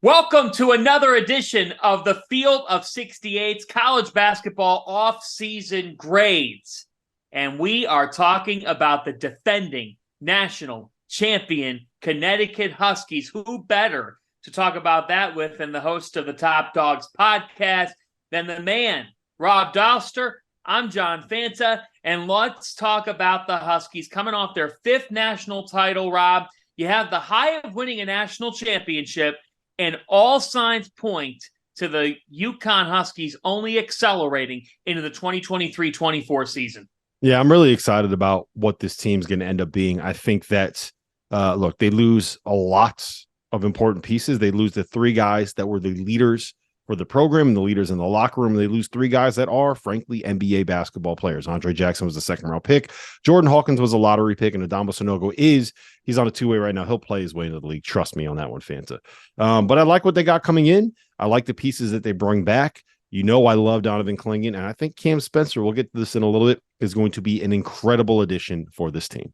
Welcome to another edition of the Field of 68's college basketball off-season grades. And we are talking about the defending national champion Connecticut Huskies. Who better to talk about that with than the host of the Top Dogs podcast, than the man, Rob Dolster. I'm John Fanta, and let's talk about the Huskies coming off their fifth national title, Rob. You have the high of winning a national championship, and all signs point to the UConn Huskies only accelerating into the 2023-24 season. Yeah, I'm really excited about what this team's going to end up being. I think that, look, they lose a lot of important pieces. They lose the three guys that were the leaders for the program and the leaders in the locker room. They lose three guys that are, frankly, NBA basketball players. Andre Jackson was a second-round pick. Jordan Hawkins was a lottery pick, and Adama Sanogo he's on a two-way right now. He'll play his way into the league. Trust me on that one, Fanta. But I like what they got coming in. I like the pieces that they bring back. You know I love Donovan Klingan, and I think Cam Spencer, we'll get to this in a little bit, is going to be an incredible addition for this team.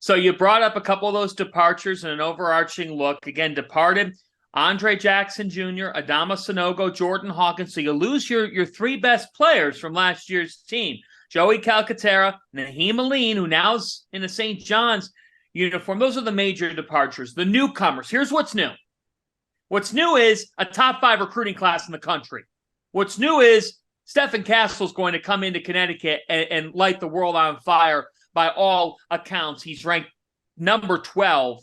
So you brought up a couple of those departures and an overarching look. Again, departed Andre Jackson Jr., Adama Sanogo, Jordan Hawkins. So you lose your three best players from last year's team. Joey Calcaterra, Naheem Aline, who now is in a St. John's uniform. Those are the major departures. The newcomers. Here's what's new. What's new is a top 5 recruiting class in the country. What's new is Stephen Castle's going to come into Connecticut and light the world on fire. By all accounts, he's ranked number 12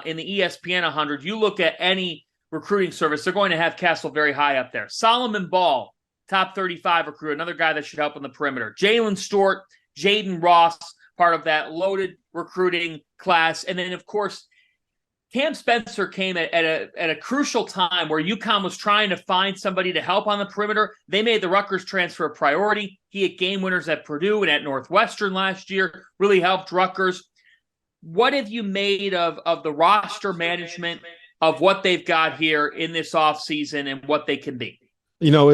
in the ESPN 100. You look at any recruiting service, they're going to have Castle very high up there. Solomon Ball, top 35 recruit, another guy that should help on the perimeter. Jalen Stewart, Jaden Ross, part of that loaded recruiting class. And then, of course, Cam Spencer came at a crucial time where UConn was trying to find somebody to help on the perimeter. They made the Rutgers transfer a priority. He had game winners at Purdue and at Northwestern last year, really helped Rutgers. What have you made of the roster management of what they've got here in this offseason and what they can be? You know,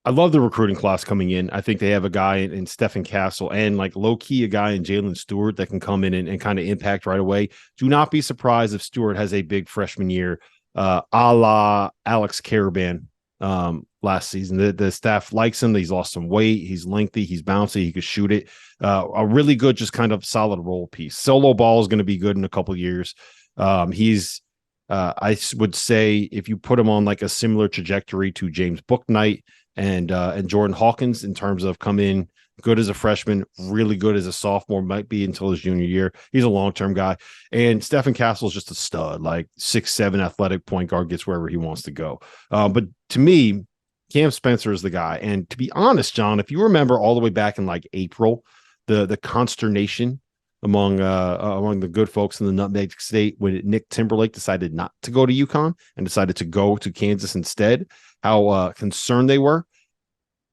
I love the recruiting class coming in. I think they have a guy in Stephen Castle and like low-key a guy in Jalen Stewart that can come in and kind of impact right away. Do not be surprised if Stewart has a big freshman year, a la Alex Caravan last season. The staff likes him. He's lost some weight. He's lengthy. He's bouncy. He could shoot it. A really good, just kind of solid role piece. Solo ball is going to be good in a couple of years. I would say if you put him on like a similar trajectory to James Bouknight and Jordan Hawkins in terms of come in good as a freshman, really good as a sophomore, might be until his junior year. He's a long-term guy. And Stephen Castle is just a stud, like 6'7" athletic point guard, gets wherever he wants to go. But to me, Cam Spencer is the guy. And to be honest, John, if you remember all the way back in like April, the consternation among the good folks in the Nutmeg State when Nick Timberlake decided not to go to UConn and decided to go to Kansas instead, how concerned they were.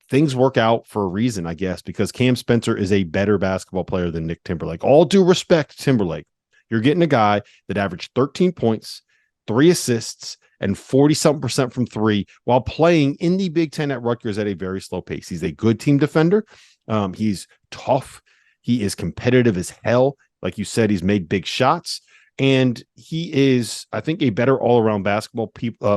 Things work out for a reason, I guess, because Cam Spencer is a better basketball player than Nick Timberlake. All due respect, Timberlake. You're getting a guy that averaged 13 points, 3 assists, and 40-something% from three while playing in the Big Ten at Rutgers at a very slow pace. He's a good team defender. He's tough. He is competitive as hell. Like you said, he's made big shots. And he is, I think, a better all-around basketball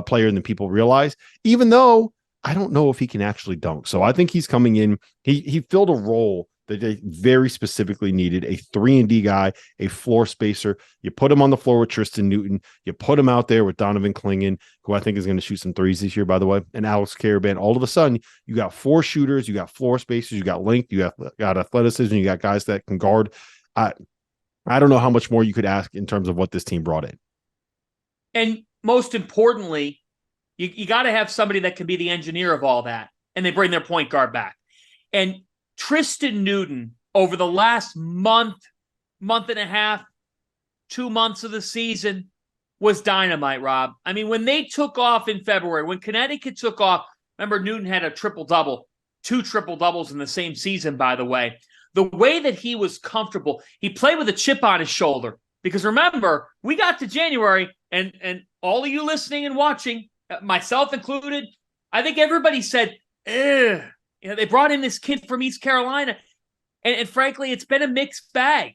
player than people realize, even though I don't know if he can actually dunk. So I think he's coming in. He filled a role that they very specifically needed, a 3-and-D guy, a floor spacer. You put him on the floor with Tristan Newton. You put him out there with Donovan Klingan, who I think is going to shoot some threes this year, by the way, and Alex Caravan. All of a sudden, you got 4 shooters, you got floor spacers, you got length, you got athleticism, you got guys that can guard. I don't know how much more you could ask in terms of what this team brought in. And most importantly, you got to have somebody that can be the engineer of all that, and they bring their point guard back. And Tristan Newton, over the last month and a half, 2 months of the season, was dynamite, Rob. I mean, when they took off in February, when Connecticut took off, remember Newton had a triple-double, 2 triple-doubles in the same season, by the way. The way that he was comfortable, he played with a chip on his shoulder. Because remember, we got to January, and all of you listening and watching, myself included, I think everybody said, ugh. You know, they brought in this kid from East Carolina, and frankly, it's been a mixed bag.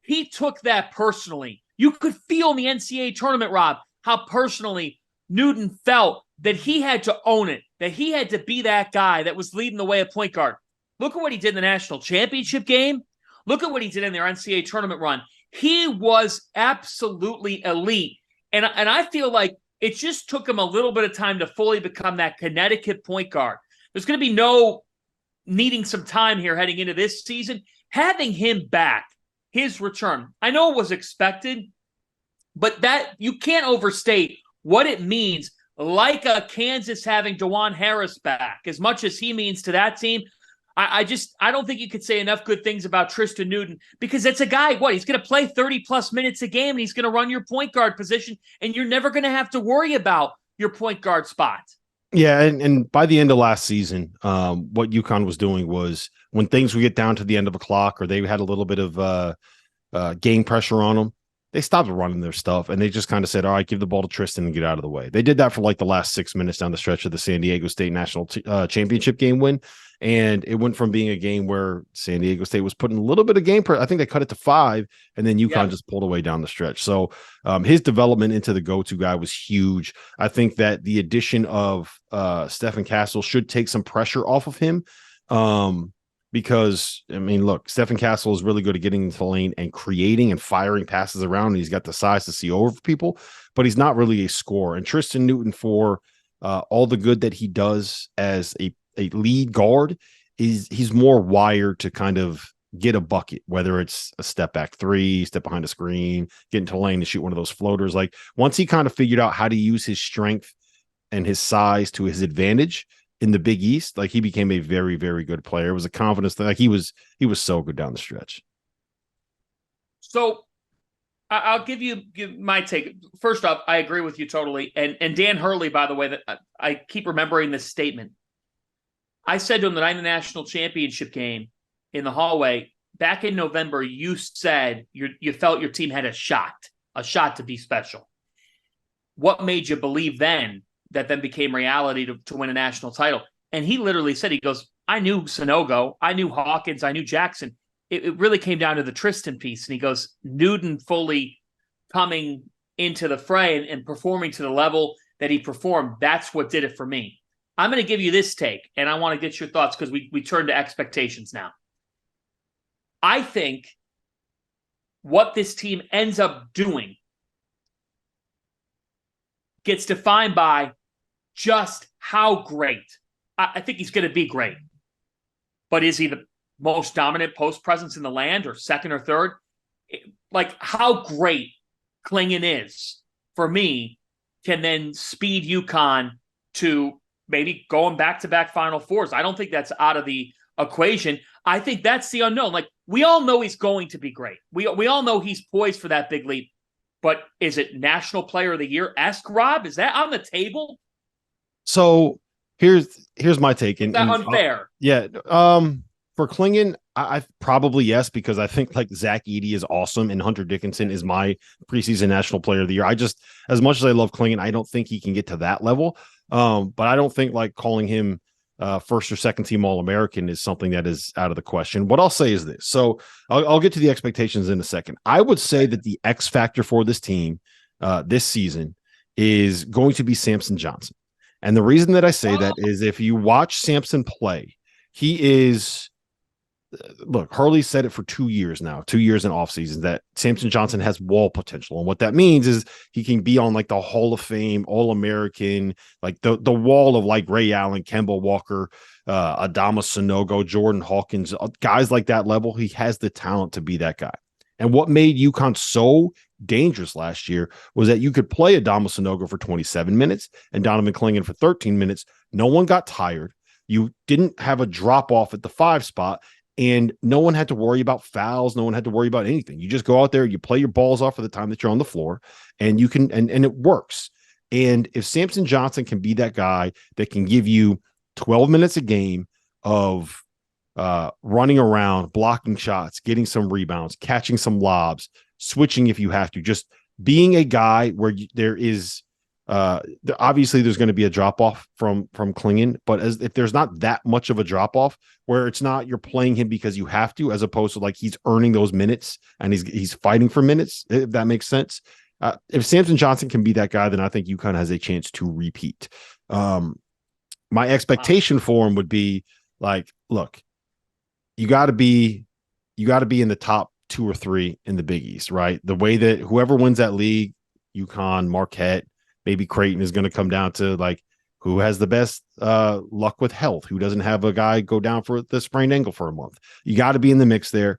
He took that personally. You could feel in the NCAA tournament, Rob, how personally Newton felt that he had to own it, that he had to be that guy that was leading the way at point guard. Look at what he did in the national championship game. Look at what he did in their NCAA tournament run. He was absolutely elite. And I feel like it just took him a little bit of time to fully become that Connecticut point guard. There's going to be no needing some time here heading into this season. Having him back, his return, I know it was expected, but that you can't overstate what it means. Like a Kansas having DeJuan Harris back, as much as he means to that team, I don't think you could say enough good things about Tristan Newton, because it's a guy, he's going to play 30-plus minutes a game, and he's going to run your point guard position, and you're never going to have to worry about your point guard spot. Yeah, and by the end of last season, what UConn was doing was when things would get down to the end of a clock or they had a little bit of game pressure on them, they stopped running their stuff, and they just kind of said, all right, give the ball to Tristan and get out of the way. They did that for like the last 6 minutes down the stretch of the San Diego State National Championship game win. And it went from being a game where San Diego State was putting a little bit of game pressure. I think they cut it to 5, and then UConn just pulled away down the stretch. So his development into the go-to guy was huge. I think that the addition of Stephen Castle should take some pressure off of him. Because, I mean, look, Stephen Castle is really good at getting into the lane and creating and firing passes around. And he's got the size to see over people, but he's not really a scorer. And Tristan Newton, for all the good that he does as a lead guard, he's more wired to kind of get a bucket, whether it's a step back 3, step behind a screen, get into the lane to shoot one of those floaters. Like, once he kind of figured out how to use his strength and his size to his advantage in the Big East, like, he became a very, very good player. It was a confidence thing. Like, he was so good down the stretch. So I'll give you my take. First off, I agree with you totally. And Dan Hurley, by the way, that I keep remembering this statement. I said to him that in the national championship game in the hallway back in November, you said you felt your team had a shot to be special. What made you believe then that then became reality to win a national title? And he literally said, he goes, I knew Sanogo, I knew Hawkins, I knew Jackson. It really came down to the Tristan piece. And he goes, Newton fully coming into the fray and performing to the level that he performed, that's what did it for me. I'm going to give you this take, and I want to get your thoughts because we turn to expectations now. I think what this team ends up doing gets defined by just how great. I think he's going to be great. But is he the most dominant post presence in the land, or second or third? Like, how great Klingan is, for me, can then speed UConn to maybe going back-to-back Final Fours. I don't think that's out of the equation. I think that's the unknown. Like, we all know he's going to be great. We all know he's poised for that big leap. But is it National Player of the Year-esque, Rob? Is that on the table? So here's my take. Is that unfair? For Klingan, I probably yes, because I think like Zach Edey is awesome and Hunter Dickinson is my preseason National Player of the Year. I just, as much as I love Klingan, I don't think he can get to that level. But I don't think like calling him first or second team All-American is something that is out of the question. What I'll say is this. So I'll get to the expectations in a second. I would say that the X factor for this team this season is going to be Samson Johnson. And the reason that I say that is if you watch Samson play, he is, look, Hurley said it for 2 years now, 2 years in off seasons, that Samson Johnson has wall potential. And what that means is he can be on like the Hall of Fame, All-American, like the wall of like Ray Allen, Kemba Walker, Adama Sanogo, Jordan Hawkins, guys like that level. He has the talent to be that guy. And what made UConn so dangerous last year was that you could play Adama Sanogo for 27 minutes and Donovan Klingan for 13 minutes. No one got tired. You didn't have a drop off at the 5 spot. And no one had to worry about fouls. No one had to worry about anything. You just go out there, you play your balls off for the time that you're on the floor, and you can, and it works. And if Samson Johnson can be that guy that can give you 12 minutes a game of running around, blocking shots, getting some rebounds, catching some lobs, switching if you have to, just being a guy where there is obviously there's going to be a drop off from Klingan, but if there's not that much of a drop off where it's not you're playing him because you have to, as opposed to like he's earning those minutes and he's fighting for minutes, if that makes sense, if Samson Johnson can be that guy, then I think UConn has a chance to repeat. My expectation for him would be like, look, you got to be in the top 2 or 3 in the Big East, right? The way that whoever wins that league, UConn, Marquette, maybe Creighton, is going to come down to like who has the best luck with health, who doesn't have a guy go down for the sprained ankle for a month. You got to be in the mix there,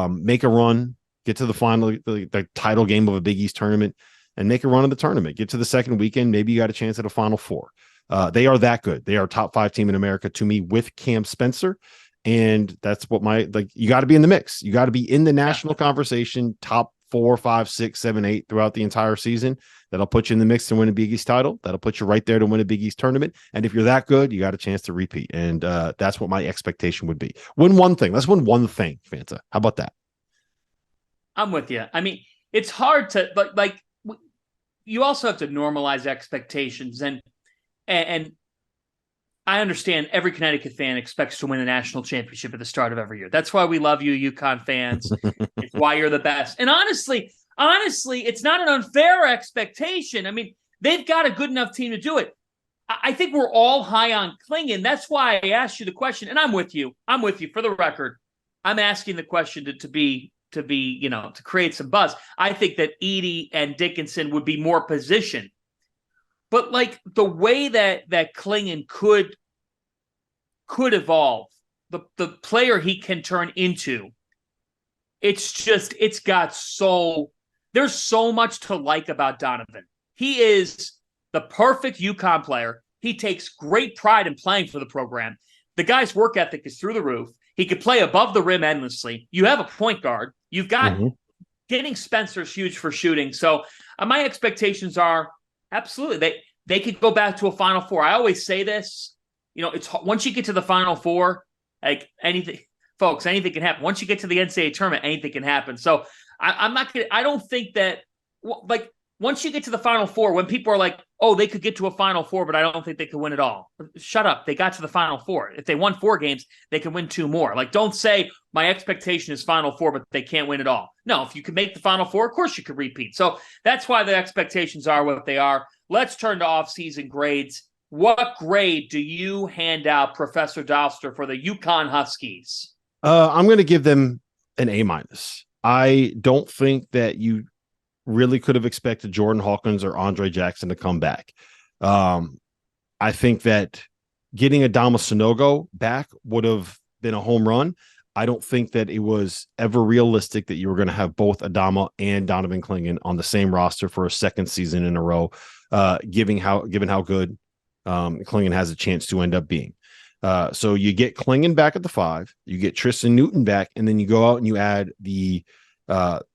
make a run, get to the final, the title game of a Big East tournament, and make a run of the tournament. Get to the second weekend, maybe you got a chance at a Final Four. They are that good. They are a top 5 team in America to me with Cam Spencer. And that's what you got to be in the mix. You got to be in the national conversation, top 4, 5, 6, 7, 8 throughout the entire season. That'll put you in the mix to win a Big East title. That'll put you right there to win a Big East tournament. And if you're that good, you got a chance to repeat. And that's what my expectation would be. Win one thing. Let's win one thing, Fanta. How about that? I'm with you. I mean, it's hard to like you also have to normalize expectations, and I understand every Connecticut fan expects to win a national championship at the start of every year. That's why we love you, UConn fans. It's why you're the best. And honestly, it's not an unfair expectation. I mean, they've got a good enough team to do it. I think we're all high on Klingan. That's why I asked you the question, and I'm with you. For the record. I'm asking the question to create some buzz. I think that Edey and Dickinson would be more positioned. But like the way that Klingan could evolve, the player he can turn into, there's so much to like about Donovan. He is the perfect UConn player. He takes great pride in playing for the program. The guy's work ethic is through the roof. He could play above the rim endlessly. You have a point guard. You've got getting Spencer's huge for shooting. So my expectations are absolutely they could go back to a Final Four. I always say this, it's once you get to the Final Four, like anything can happen. Once you get to the NCAA tournament, anything can happen. So I don't think that like once you get to the Final Four, when people are like, oh, they could get to a Final Four, but I don't think they could win it all. Shut up. They got to the Final Four. If they won 4 games, they can win 2 more. Like, don't say my expectation is Final Four, but they can't win it all. No, if you can make the Final Four, of course you could repeat. So that's why the expectations are what they are. Let's turn to off-season grades. What grade do you hand out, Professor Dolster, for the UConn Huskies? I'm going to give them an A-. I don't think that you really could have expected Jordan Hawkins or Andre Jackson to come back. I think that getting Adama Sanogo back would have been a home run. I don't think that it was ever realistic that you were going to have both Adama and Donovan Klingan on the same roster for a second season in a row, given how good Klingan has a chance to end up being. So you get Klingan back at the 5, you get Tristan Newton back, and then you go out and you add the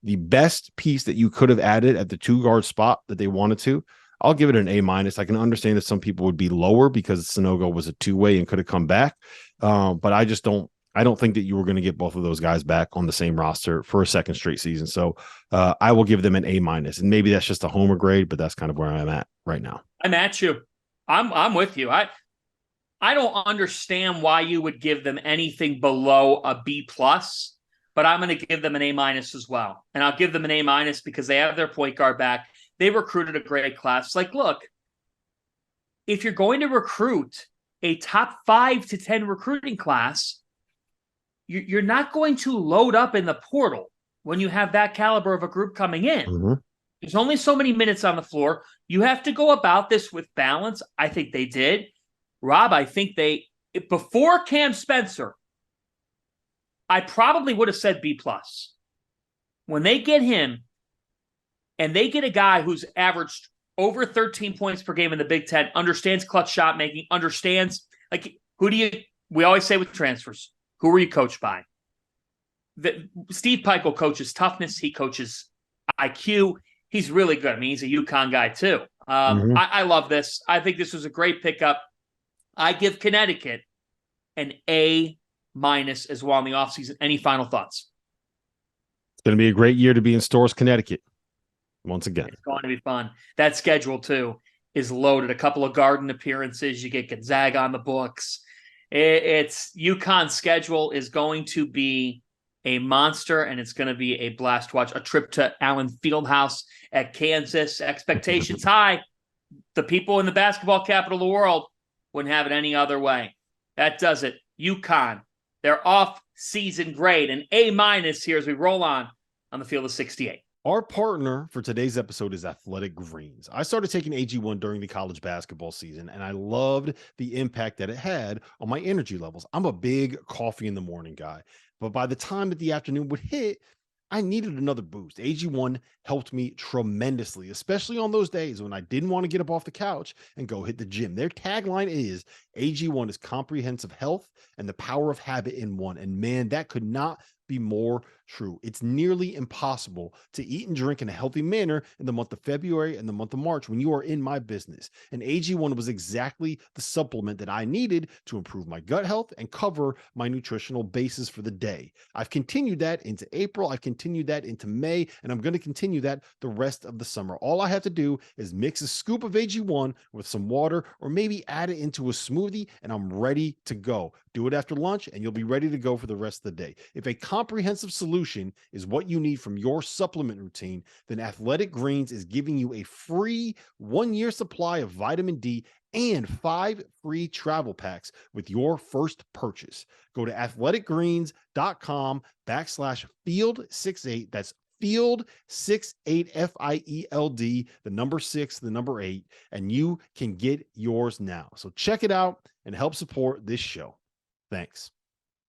best piece that you could have added at the 2-guard spot that they wanted to. I'll give it an A-. I can understand that some people would be lower because Sanogo was a 2-way and could have come back. But I don't think that you were going to get both of those guys back on the same roster for a second straight season. So I will give them an A-. And maybe that's just a homer grade, but that's kind of where I'm at right now. I'm at you. I'm with you. I don't understand why you would give them anything below a B+, but I'm going to give them an A- as well. And I'll give them an A- because they have their point guard back. They recruited a great class. Like, look, if you're going to recruit a top 5 to 10 recruiting class, you're not going to load up in the portal when you have that caliber of a group coming in. Mm-hmm. There's only so many minutes on the floor. You have to go about this with balance. I think they did. Rob, I think before Cam Spencer, I probably would have said B+. When they get him and they get a guy who's averaged over 13 points per game in the Big Ten, understands clutch shot making, understands, like, we always say with transfers, who were you coached by? Steve Peichel coaches toughness. He coaches IQ. He's really good. I mean, he's a UConn guy too. I love this. I think this was a great pickup. I give Connecticut an A- as well in the offseason. Any final thoughts? It's going to be a great year to be in Stores, Connecticut. Once again, it's going to be fun. That schedule too is loaded. A couple of Garden appearances. You get Gonzaga on the books. It's UConn's schedule is going to be a monster, and it's going to be a blast to watch. A trip to Allen Fieldhouse at Kansas. Expectations high. The people in the basketball capital of the world wouldn't have it any other way. That does it. UConn, their off-season grade, an A- here as we roll on the field of 68. Our partner for today's episode is Athletic Greens. I started taking AG1 during the college basketball season, and I loved the impact that it had on my energy levels. I'm a big coffee in the morning guy, but by the time that the afternoon would hit, I needed another boost. AG1 helped me tremendously, especially on those days when I didn't want to get up off the couch and go hit the gym. Their tagline is AG1 is comprehensive health and the power of habit in one. And man, that could not be more true. It's nearly impossible to eat and drink in a healthy manner in the month of February and the month of March when you are in my business. And AG1 was exactly the supplement that I needed to improve my gut health and cover my nutritional basis for the day. I've continued that into April. I've continued that into May, and I'm going to continue that the rest of the summer. All I have to do is mix a scoop of AG1 with some water or maybe add it into a smoothie, and I'm ready to go. Do it after lunch, and you'll be ready to go for the rest of the day. If a comprehensive solution is what you need from your supplement routine, then Athletic Greens is giving you a free 1-year supply of vitamin D and 5 free travel packs with your first purchase. Go to athleticgreens.com/field68. That's field68, FIELD, the number 6, the number 8, and you can get yours now. So check it out and help support this show. Thanks.